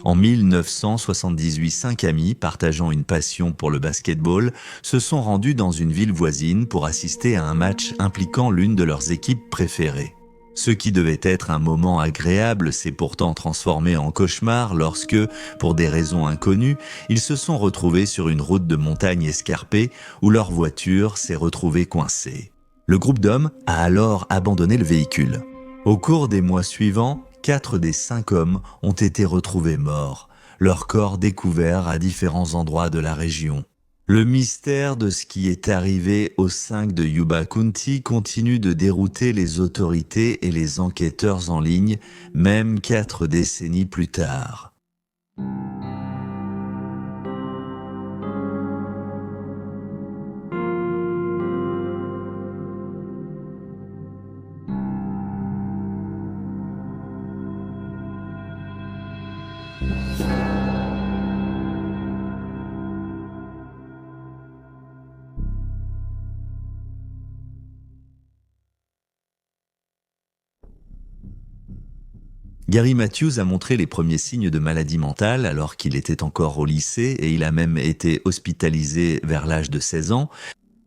En 1978, 5 amis, partageant une passion pour le basketball, se sont rendus dans une ville voisine pour assister à un match impliquant l'une de leurs équipes préférées. Ce qui devait être un moment agréable s'est pourtant transformé en cauchemar lorsque, pour des raisons inconnues, ils se sont retrouvés sur une route de montagne escarpée où leur voiture s'est retrouvée coincée. Le groupe d'hommes a alors abandonné le véhicule. Au cours des mois suivants, 4 des 5 hommes ont été retrouvés morts, leurs corps découverts à différents endroits de la région. Le mystère de ce qui est arrivé aux 5 de Yuba County continue de dérouter les autorités et les enquêteurs en ligne, même 4 décennies plus tard. Gary Matthews a montré les premiers signes de maladie mentale alors qu'il était encore au lycée et il a même été hospitalisé vers l'âge de 16 ans.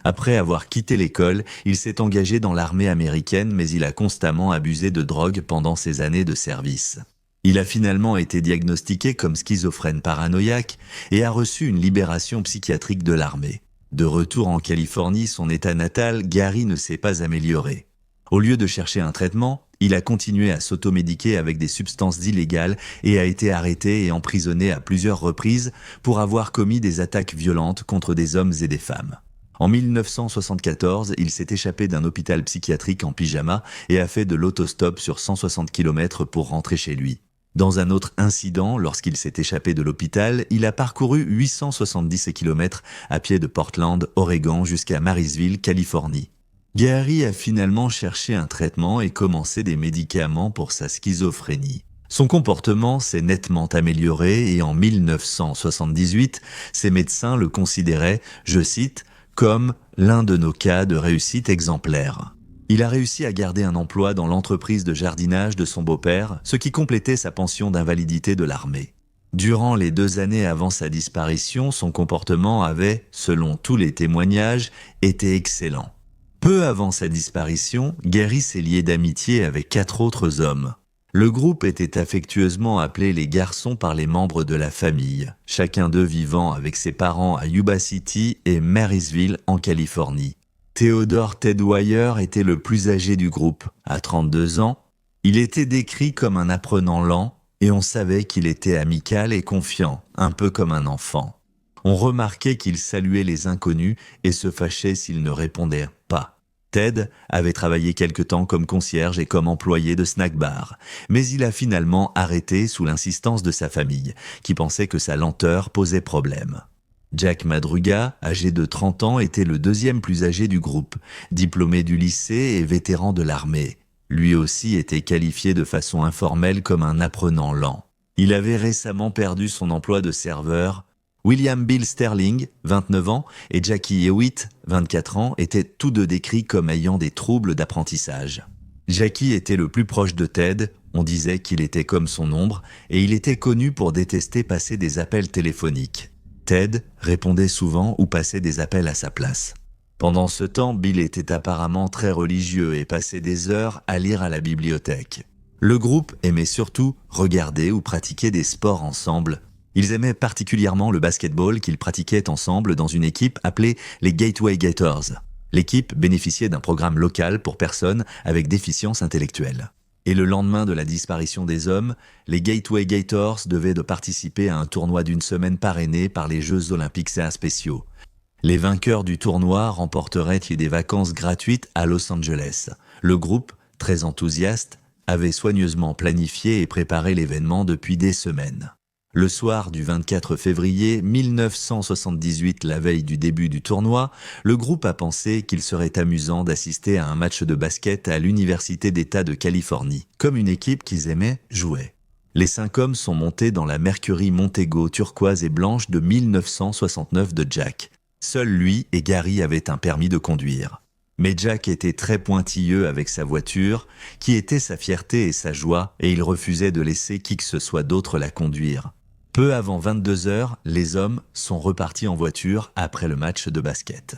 Après avoir quitté l'école, il s'est engagé dans l'armée américaine mais il a constamment abusé de drogue pendant ses années de service. Il a finalement été diagnostiqué comme schizophrène paranoïaque et a reçu une libération psychiatrique de l'armée. De retour en Californie, son état natal, Gary ne s'est pas amélioré. Au lieu de chercher un traitement, il a continué à s'automédiquer avec des substances illégales et a été arrêté et emprisonné à plusieurs reprises pour avoir commis des attaques violentes contre des hommes et des femmes. En 1974, il s'est échappé d'un hôpital psychiatrique en pyjama et a fait de l'autostop sur 160 km pour rentrer chez lui. Dans un autre incident, lorsqu'il s'est échappé de l'hôpital, il a parcouru 870 km à pied de Portland, Oregon jusqu'à Marysville, Californie. Gary a finalement cherché un traitement et commencé des médicaments pour sa schizophrénie. Son comportement s'est nettement amélioré et en 1978, ses médecins le considéraient, je cite, comme l'un de nos cas de réussite exemplaire. Il a réussi à garder un emploi dans l'entreprise de jardinage de son beau-père, ce qui complétait sa pension d'invalidité de l'armée. Durant les 2 années avant sa disparition, son comportement avait, selon tous les témoignages, été excellent. Peu avant sa disparition, Gary s'est lié d'amitié avec 4 autres hommes. Le groupe était affectueusement appelé les garçons par les membres de la famille, chacun d'eux vivant avec ses parents à Yuba City et Marysville en Californie. Theodore Ted Wire était le plus âgé du groupe, à 32 ans. Il était décrit comme un apprenant lent et on savait qu'il était amical et confiant, un peu comme un enfant. On remarquait qu'il saluait les inconnus et se fâchait s'ils ne répondaient pas. Ted avait travaillé quelque temps comme concierge et comme employé de snack-bar, mais il a finalement arrêté sous l'insistance de sa famille, qui pensait que sa lenteur posait problème. Jack Madruga, âgé de 30 ans, était le 2e plus âgé du groupe, diplômé du lycée et vétéran de l'armée. Lui aussi était qualifié de façon informelle comme un apprenant lent. Il avait récemment perdu son emploi de serveur. William Bill Sterling, 29 ans, et Jackie Hewitt, 24 ans, étaient tous deux décrits comme ayant des troubles d'apprentissage. Jackie était le plus proche de Ted, on disait qu'il était comme son ombre, et il était connu pour détester passer des appels téléphoniques. Ted répondait souvent ou passait des appels à sa place. Pendant ce temps, Bill était apparemment très religieux et passait des heures à lire à la bibliothèque. Le groupe aimait surtout regarder ou pratiquer des sports ensemble. Ils aimaient particulièrement le basketball qu'ils pratiquaient ensemble dans une équipe appelée les Gateway Gators. L'équipe bénéficiait d'un programme local pour personnes avec déficience intellectuelle. Et le lendemain de la disparition des hommes, les Gateway Gators devaient de participer à un tournoi d'1 semaine parrainé par les Jeux Olympiques spéciaux. Les vainqueurs du tournoi remporteraient des vacances gratuites à Los Angeles. Le groupe, très enthousiaste, avait soigneusement planifié et préparé l'événement depuis des semaines. Le soir du 24 février 1978, la veille du début du tournoi, le groupe a pensé qu'il serait amusant d'assister à un match de basket à l'Université d'État de Californie, comme une équipe qu'ils aimaient jouer. Les 5 hommes sont montés dans la Mercury Montego turquoise et blanche de 1969 de Jack. Seul lui et Gary avaient un permis de conduire. Mais Jack était très pointilleux avec sa voiture, qui était sa fierté et sa joie, et il refusait de laisser qui que ce soit d'autre la conduire. Peu avant 22 heures, les hommes sont repartis en voiture après le match de basket.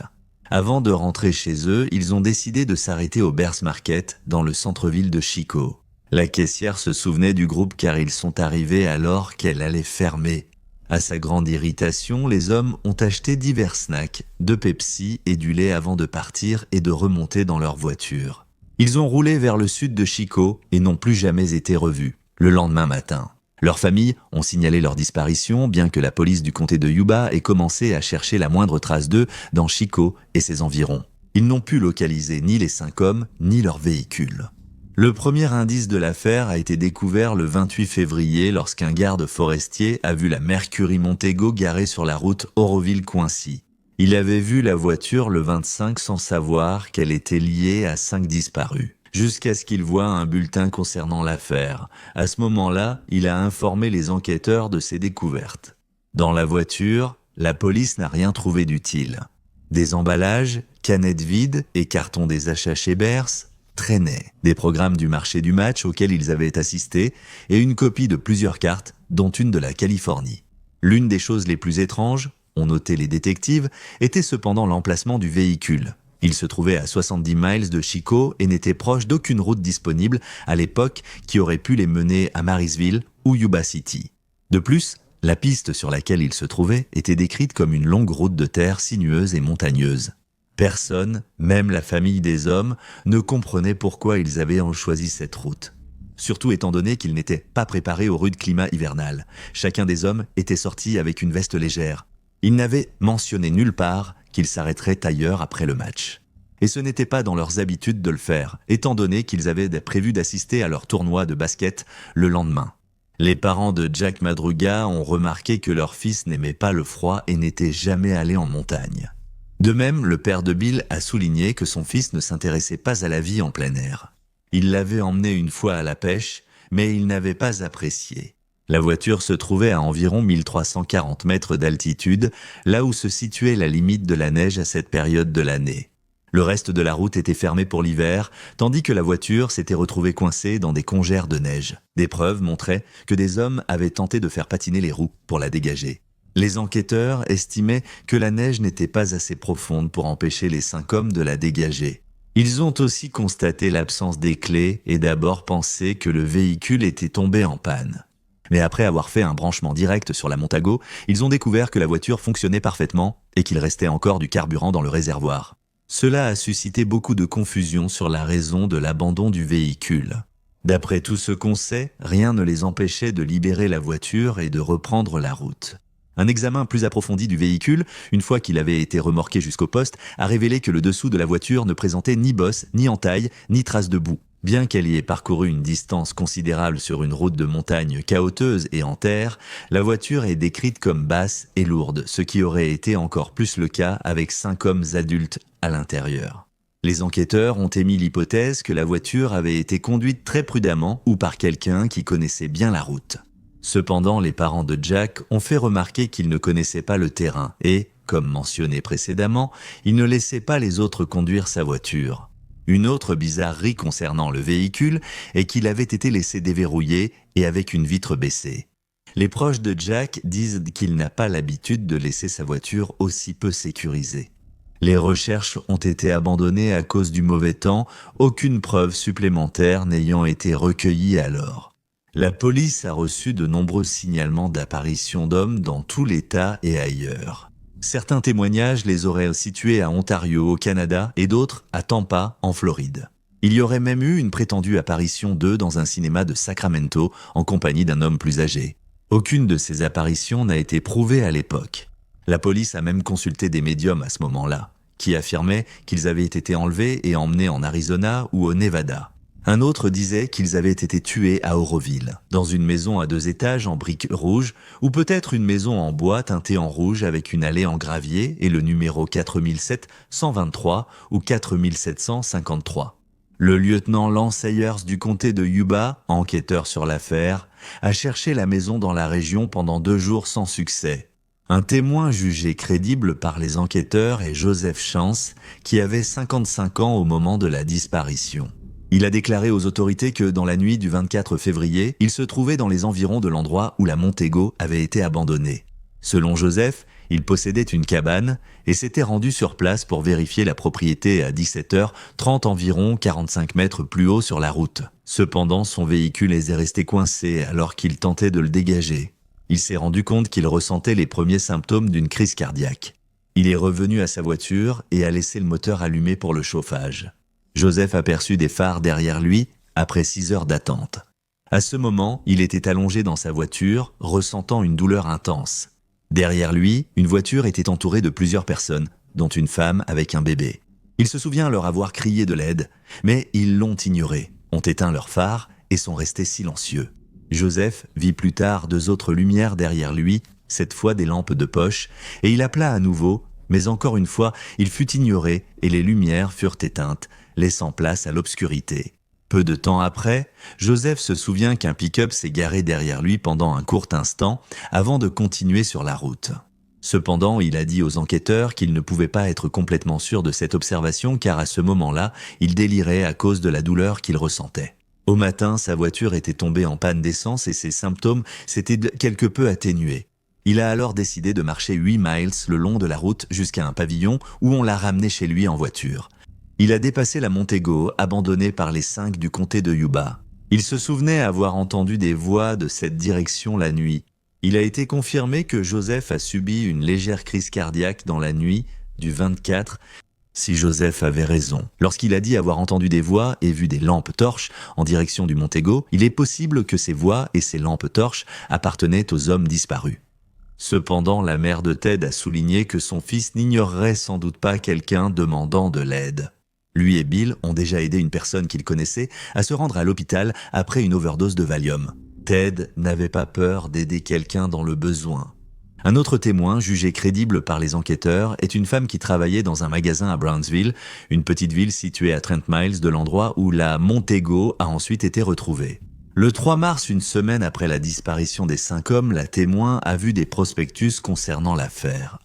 Avant de rentrer chez eux, ils ont décidé de s'arrêter au Bears Market dans le centre-ville de Chico. La caissière se souvenait du groupe car ils sont arrivés alors qu'elle allait fermer. À sa grande irritation, les hommes ont acheté divers snacks, de Pepsi et du lait avant de partir et de remonter dans leur voiture. Ils ont roulé vers le sud de Chico et n'ont plus jamais été revus. Le lendemain matin, leurs familles ont signalé leur disparition, bien que la police du comté de Yuba ait commencé à chercher la moindre trace d'eux dans Chico et ses environs. Ils n'ont pu localiser ni les 5 hommes, ni leur véhicule. Le premier indice de l'affaire a été découvert le 28 février lorsqu'un garde forestier a vu la Mercury Montego garée sur la route Oroville-Coincy. Il avait vu la voiture le 25 sans savoir qu'elle était liée à 5 disparus. Jusqu'à ce qu'il voie un bulletin concernant l'affaire. À ce moment-là, il a informé les enquêteurs de ses découvertes. Dans la voiture, la police n'a rien trouvé d'utile. Des emballages, canettes vides et cartons des achats chez Bears traînaient, des programmes du marché du match auxquels ils avaient assisté et une copie de plusieurs cartes, dont une de la Californie. L'une des choses les plus étranges, ont noté les détectives, était cependant l'emplacement du véhicule. Il se trouvait à 70 miles de Chico et n'était proche d'aucune route disponible à l'époque qui aurait pu les mener à Marysville ou Yuba City. De plus, la piste sur laquelle il se trouvait était décrite comme une longue route de terre sinueuse et montagneuse. Personne, même la famille des hommes, ne comprenait pourquoi ils avaient choisi cette route. Surtout étant donné qu'ils n'étaient pas préparés au rude climat hivernal. Chacun des hommes était sorti avec une veste légère. Ils n'avaient mentionné nulle part qu'ils s'arrêteraient ailleurs après le match. Et ce n'était pas dans leurs habitudes de le faire, étant donné qu'ils avaient prévu d'assister à leur tournoi de basket le lendemain. Les parents de Jack Madruga ont remarqué que leur fils n'aimait pas le froid et n'était jamais allé en montagne. De même, le père de Bill a souligné que son fils ne s'intéressait pas à la vie en plein air. Il l'avait emmené une fois à la pêche, mais il n'avait pas apprécié. La voiture se trouvait à environ 1340 mètres d'altitude, là où se situait la limite de la neige à cette période de l'année. Le reste de la route était fermé pour l'hiver, tandis que la voiture s'était retrouvée coincée dans des congères de neige. Des preuves montraient que des hommes avaient tenté de faire patiner les roues pour la dégager. Les enquêteurs estimaient que la neige n'était pas assez profonde pour empêcher les 5 hommes de la dégager. Ils ont aussi constaté l'absence des clés et d'abord pensé que le véhicule était tombé en panne. Mais après avoir fait un branchement direct sur la Montago, ils ont découvert que la voiture fonctionnait parfaitement et qu'il restait encore du carburant dans le réservoir. Cela a suscité beaucoup de confusion sur la raison de l'abandon du véhicule. D'après tout ce qu'on sait, rien ne les empêchait de libérer la voiture et de reprendre la route. Un examen plus approfondi du véhicule, une fois qu'il avait été remorqué jusqu'au poste, a révélé que le dessous de la voiture ne présentait ni bosse, ni entaille, ni trace de boue. Bien qu'elle y ait parcouru une distance considérable sur une route de montagne cahoteuse et en terre, la voiture est décrite comme basse et lourde, ce qui aurait été encore plus le cas avec 5 hommes adultes à l'intérieur. Les enquêteurs ont émis l'hypothèse que la voiture avait été conduite très prudemment ou par quelqu'un qui connaissait bien la route. Cependant, les parents de Jack ont fait remarquer qu'ils ne connaissaient pas le terrain et, comme mentionné précédemment, ils ne laissaient pas les autres conduire sa voiture. Une autre bizarrerie concernant le véhicule est qu'il avait été laissé déverrouillé et avec une vitre baissée. Les proches de Jack disent qu'il n'a pas l'habitude de laisser sa voiture aussi peu sécurisée. Les recherches ont été abandonnées à cause du mauvais temps, aucune preuve supplémentaire n'ayant été recueillie alors. La police a reçu de nombreux signalements d'apparitions d'hommes dans tout l'État et ailleurs. Certains témoignages les auraient situés à Ontario, au Canada, et d'autres à Tampa, en Floride. Il y aurait même eu une prétendue apparition d'eux dans un cinéma de Sacramento, en compagnie d'un homme plus âgé. Aucune de ces apparitions n'a été prouvée à l'époque. La police a même consulté des médiums à ce moment-là, qui affirmaient qu'ils avaient été enlevés et emmenés en Arizona ou au Nevada. Un autre disait qu'ils avaient été tués à Oroville, dans une maison à 2 étages en briques rouges, ou peut-être une maison en bois teintée en rouge avec une allée en gravier et le numéro 4723 ou 4753. Le lieutenant Lance Sayers du comté de Yuba, enquêteur sur l'affaire, a cherché la maison dans la région pendant 2 jours sans succès. Un témoin jugé crédible par les enquêteurs est Joseph Chance, qui avait 55 ans au moment de la disparition. Il a déclaré aux autorités que dans la nuit du 24 février, il se trouvait dans les environs de l'endroit où la Montego avait été abandonnée. Selon Joseph, il possédait une cabane et s'était rendu sur place pour vérifier la propriété à 17h30 environ 45 mètres plus haut sur la route. Cependant, son véhicule est resté coincé alors qu'il tentait de le dégager. Il s'est rendu compte qu'il ressentait les premiers symptômes d'une crise cardiaque. Il est revenu à sa voiture et a laissé le moteur allumé pour le chauffage. Joseph aperçut des phares derrière lui après 6 heures d'attente. À ce moment, il était allongé dans sa voiture, ressentant une douleur intense. Derrière lui, une voiture était entourée de plusieurs personnes, dont une femme avec un bébé. Il se souvient leur avoir crié de l'aide, mais ils l'ont ignoré, ont éteint leurs phares et sont restés silencieux. Joseph vit plus tard 2 autres lumières derrière lui, cette fois des lampes de poche, et il appela à nouveau, mais encore une fois, il fut ignoré et les lumières furent éteintes, laissant place à l'obscurité. Peu de temps après, Joseph se souvient qu'un pick-up s'est garé derrière lui pendant un court instant avant de continuer sur la route. Cependant, il a dit aux enquêteurs qu'il ne pouvait pas être complètement sûr de cette observation car à ce moment-là, il délirait à cause de la douleur qu'il ressentait. Au matin, sa voiture était tombée en panne d'essence et ses symptômes s'étaient quelque peu atténués. Il a alors décidé de marcher 8 miles le long de la route jusqu'à un pavillon où on l'a ramené chez lui en voiture. Il a dépassé la Montego, abandonnée par les 5 du comté de Yuba. Il se souvenait avoir entendu des voix de cette direction la nuit. Il a été confirmé que Joseph a subi une légère crise cardiaque dans la nuit du 24. Si Joseph avait raison, lorsqu'il a dit avoir entendu des voix et vu des lampes torches en direction du Montego, il est possible que ces voix et ces lampes torches appartenaient aux hommes disparus. Cependant, la mère de Ted a souligné que son fils n'ignorerait sans doute pas quelqu'un demandant de l'aide. Lui et Bill ont déjà aidé une personne qu'il connaissait à se rendre à l'hôpital après une overdose de Valium. Ted n'avait pas peur d'aider quelqu'un dans le besoin. Un autre témoin, jugé crédible par les enquêteurs, est une femme qui travaillait dans un magasin à Brownsville, une petite ville située à 30 miles de l'endroit où la Montego a ensuite été retrouvée. Le 3 mars, une semaine après la disparition des 5 hommes, la témoin a vu des prospectus concernant l'affaire.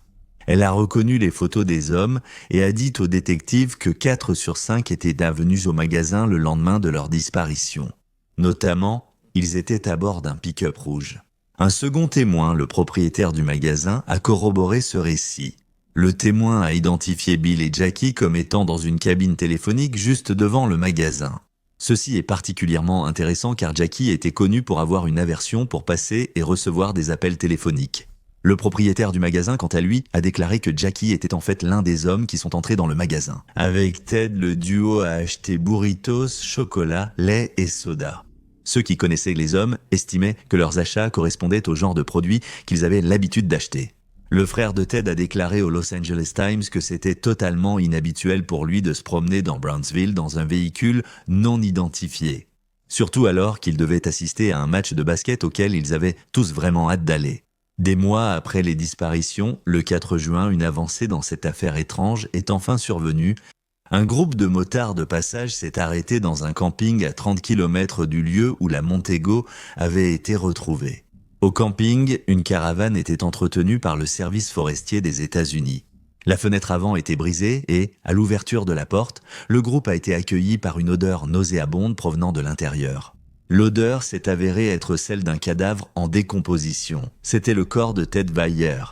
Elle a reconnu les photos des hommes et a dit aux détectives que 4 sur 5 étaient venus au magasin le lendemain de leur disparition. Notamment, ils étaient à bord d'un pick-up rouge. Un second témoin, le propriétaire du magasin, a corroboré ce récit. Le témoin a identifié Bill et Jackie comme étant dans une cabine téléphonique juste devant le magasin. Ceci est particulièrement intéressant car Jackie était connu pour avoir une aversion pour passer et recevoir des appels téléphoniques. Le propriétaire du magasin, quant à lui, a déclaré que Jackie était en fait l'un des hommes qui sont entrés dans le magasin. Avec Ted, le duo a acheté burritos, chocolat, lait et soda. Ceux qui connaissaient les hommes estimaient que leurs achats correspondaient au genre de produits qu'ils avaient l'habitude d'acheter. Le frère de Ted a déclaré au Los Angeles Times que c'était totalement inhabituel pour lui de se promener dans Brownsville dans un véhicule non identifié. Surtout alors qu'il devait assister à un match de basket auquel ils avaient tous vraiment hâte d'aller. Des mois après les disparitions, le 4 juin, une avancée dans cette affaire étrange est enfin survenue. Un groupe de motards de passage s'est arrêté dans un camping à 30 km du lieu où la Montego avait été retrouvée. Au camping, une caravane était entretenue par le service forestier des États-Unis. La fenêtre avant était brisée et, à l'ouverture de la porte, le groupe a été accueilli par une odeur nauséabonde provenant de l'intérieur. L'odeur s'est avérée être celle d'un cadavre en décomposition. C'était le corps de Ted Valier.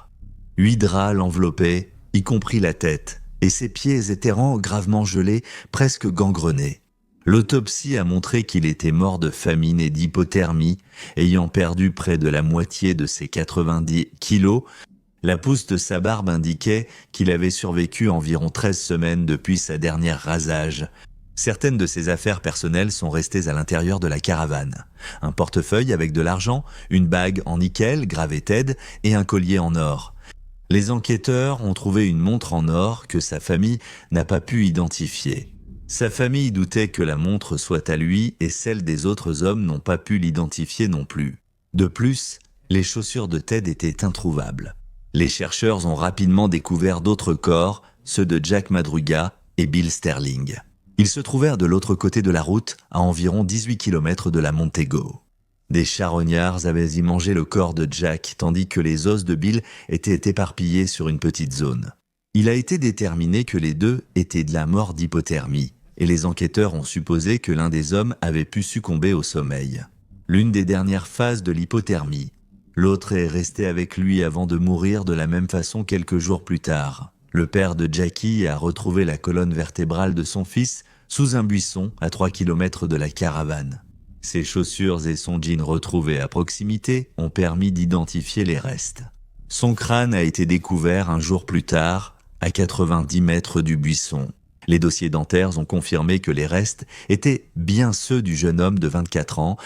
8 draps l'enveloppaient, y compris la tête, et ses pieds étaient gravement gelés, presque gangrenés. L'autopsie a montré qu'il était mort de famine et d'hypothermie, ayant perdu près de la moitié de ses 90 kilos. La pousse de sa barbe indiquait qu'il avait survécu environ 13 semaines depuis sa dernière rasage. Certaines de ses affaires personnelles sont restées à l'intérieur de la caravane. Un portefeuille avec de l'argent, une bague en nickel gravée Ted et un collier en or. Les enquêteurs ont trouvé une montre en or que sa famille n'a pas pu identifier. Sa famille doutait que la montre soit à lui et celles des autres hommes n'ont pas pu l'identifier non plus. De plus, les chaussures de Ted étaient introuvables. Les chercheurs ont rapidement découvert d'autres corps, ceux de Jack Madruga et Bill Sterling. Ils se trouvèrent de l'autre côté de la route, à environ 18 km de la Montego. Des charognards avaient y mangé le corps de Jack, tandis que les os de Bill étaient éparpillés sur une petite zone. Il a été déterminé que les deux étaient de la mort d'hypothermie. et les enquêteurs ont supposé que l'un des hommes avait pu succomber au sommeil. L'une des dernières phases de l'hypothermie. L'autre est resté avec lui avant de mourir de la même façon quelques jours plus tard. Le père de Jackie a retrouvé la colonne vertébrale de son fils sous un buisson à 3 km de la caravane. Ses chaussures et son jean retrouvés à proximité ont permis d'identifier les restes. Son crâne a été découvert un jour plus tard, à 90 mètres du buisson. Les dossiers dentaires ont confirmé que les restes étaient bien ceux du jeune homme de 24 ans.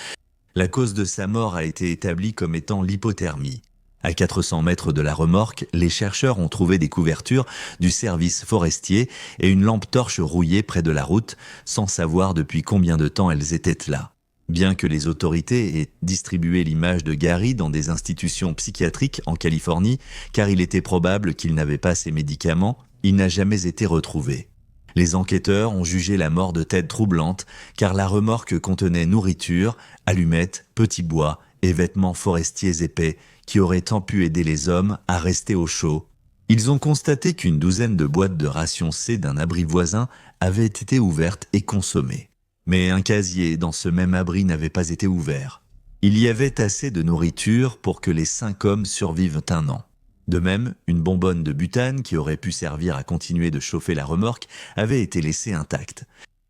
La cause de sa mort a été établie comme étant l'hypothermie. À 400 mètres de la remorque, les chercheurs ont trouvé des couvertures du service forestier et une lampe torche rouillée près de la route, sans savoir depuis combien de temps elles étaient là. Bien que les autorités aient distribué l'image de Gary dans des institutions psychiatriques en Californie, car il était probable qu'il n'avait pas ses médicaments, il n'a jamais été retrouvé. Les enquêteurs ont jugé la mort de Ted troublante, car la remorque contenait nourriture, allumettes, petits bois et vêtements forestiers épais qui auraient tant pu aider les hommes à rester au chaud. Ils ont constaté qu'une douzaine de boîtes de rations C d'un abri voisin avaient été ouvertes et consommées. Mais un casier dans ce même abri n'avait pas été ouvert. Il y avait assez de nourriture pour que les 5 hommes survivent un an. De même, une bonbonne de butane qui aurait pu servir à continuer de chauffer la remorque avait été laissée intacte.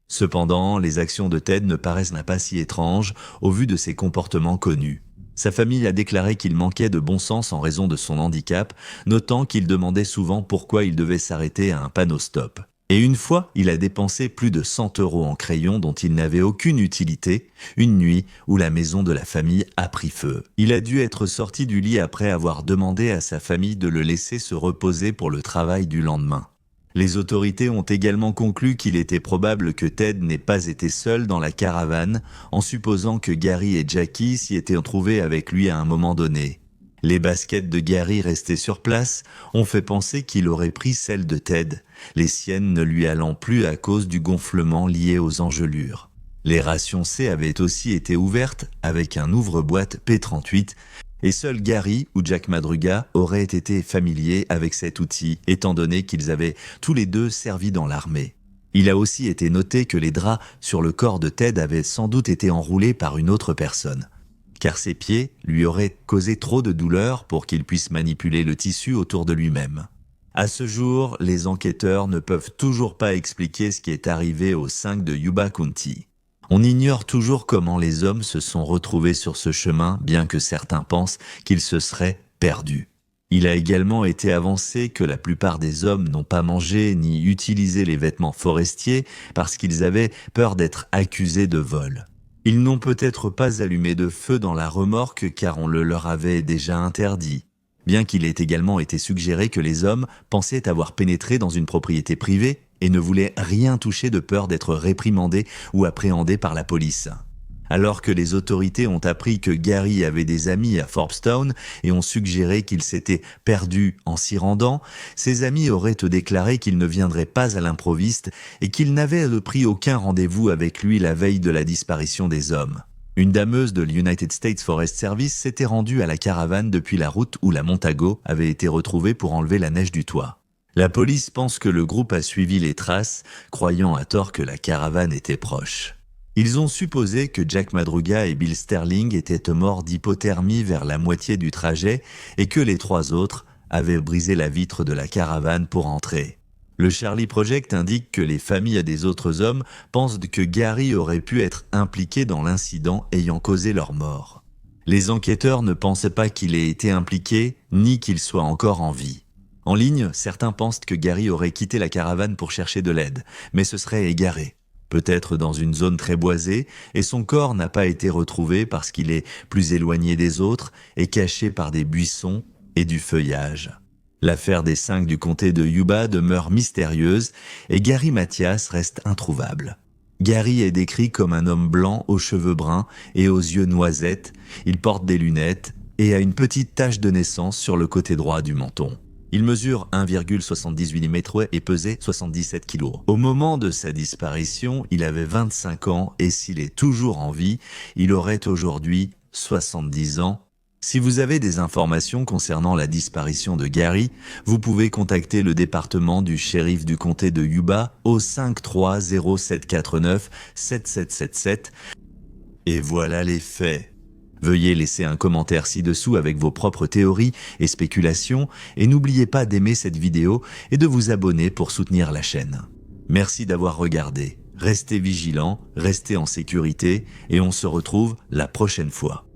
Cependant, les actions de Ted ne paraissent pas si étranges au vu de ses comportements connus. Sa famille a déclaré qu'il manquait de bon sens en raison de son handicap, notant qu'il demandait souvent pourquoi il devait s'arrêter à un panneau stop. Et une fois, il a dépensé plus de 100 € en crayons dont il n'avait aucune utilité, une nuit où la maison de la famille a pris feu. Il a dû être sorti du lit après avoir demandé à sa famille de le laisser se reposer pour le travail du lendemain. Les autorités ont également conclu qu'il était probable que Ted n'ait pas été seul dans la caravane, en supposant que Gary et Jackie s'y étaient trouvés avec lui à un moment donné. Les baskets de Gary restées sur place ont fait penser qu'il aurait pris celles de Ted, les siennes ne lui allant plus à cause du gonflement lié aux engelures. Les rations C avaient aussi été ouvertes avec un ouvre-boîte P38 et seul Gary ou Jack Madruga auraient été familiers avec cet outil, étant donné qu'ils avaient tous les deux servi dans l'armée. Il a aussi été noté que les draps sur le corps de Ted avaient sans doute été enroulés par une autre personne, car ses pieds lui auraient causé trop de douleur pour qu'il puisse manipuler le tissu autour de lui-même. À ce jour, les enquêteurs ne peuvent toujours pas expliquer ce qui est arrivé aux 5 de Yuba County. On ignore toujours comment les hommes se sont retrouvés sur ce chemin, bien que certains pensent qu'ils se seraient perdus. Il a également été avancé que la plupart des hommes n'ont pas mangé ni utilisé les vêtements forestiers parce qu'ils avaient peur d'être accusés de vol. Ils n'ont peut-être pas allumé de feu dans la remorque car on le leur avait déjà interdit. Bien qu'il ait également été suggéré que les hommes pensaient avoir pénétré dans une propriété privée et ne voulaient rien toucher de peur d'être réprimandés ou appréhendés par la police. Alors que les autorités ont appris que Gary avait des amis à Forbstown et ont suggéré qu'il s'était perdu en s'y rendant, ses amis auraient déclaré qu'il ne viendrait pas à l'improviste et qu'il n'avait pris aucun rendez-vous avec lui la veille de la disparition des hommes. Une dameuse de l'United States Forest Service s'était rendue à la caravane depuis la route où la Montago avait été retrouvée pour enlever la neige du toit. La police pense que le groupe a suivi les traces, croyant à tort que la caravane était proche. Ils ont supposé que Jack Madruga et Bill Sterling étaient morts d'hypothermie vers la moitié du trajet et que les 3 autres avaient brisé la vitre de la caravane pour entrer. Le Charlie Project indique que les familles des autres hommes pensent que Gary aurait pu être impliqué dans l'incident ayant causé leur mort. Les enquêteurs ne pensent pas qu'il ait été impliqué, ni qu'il soit encore en vie. En ligne, certains pensent que Gary aurait quitté la caravane pour chercher de l'aide, mais ce serait égaré. Peut-être dans une zone très boisée, et son corps n'a pas été retrouvé parce qu'il est plus éloigné des autres et caché par des buissons et du feuillage. L'affaire des 5 du comté de Yuba demeure mystérieuse et Gary Mathias reste introuvable. Gary est décrit comme un homme blanc aux cheveux bruns et aux yeux noisettes, il porte des lunettes et a une petite tache de naissance sur le côté droit du menton. Il mesure 1,78 m et pesait 77 kg. Au moment de sa disparition, il avait 25 ans et s'il est toujours en vie, il aurait aujourd'hui 70 ans. Si vous avez des informations concernant la disparition de Gary, vous pouvez contacter le département du shérif du comté de Yuba au 530749-7777. Et voilà les faits. Veuillez laisser un commentaire ci-dessous avec vos propres théories et spéculations et n'oubliez pas d'aimer cette vidéo et de vous abonner pour soutenir la chaîne. Merci d'avoir regardé. Restez vigilants, restez en sécurité et on se retrouve la prochaine fois.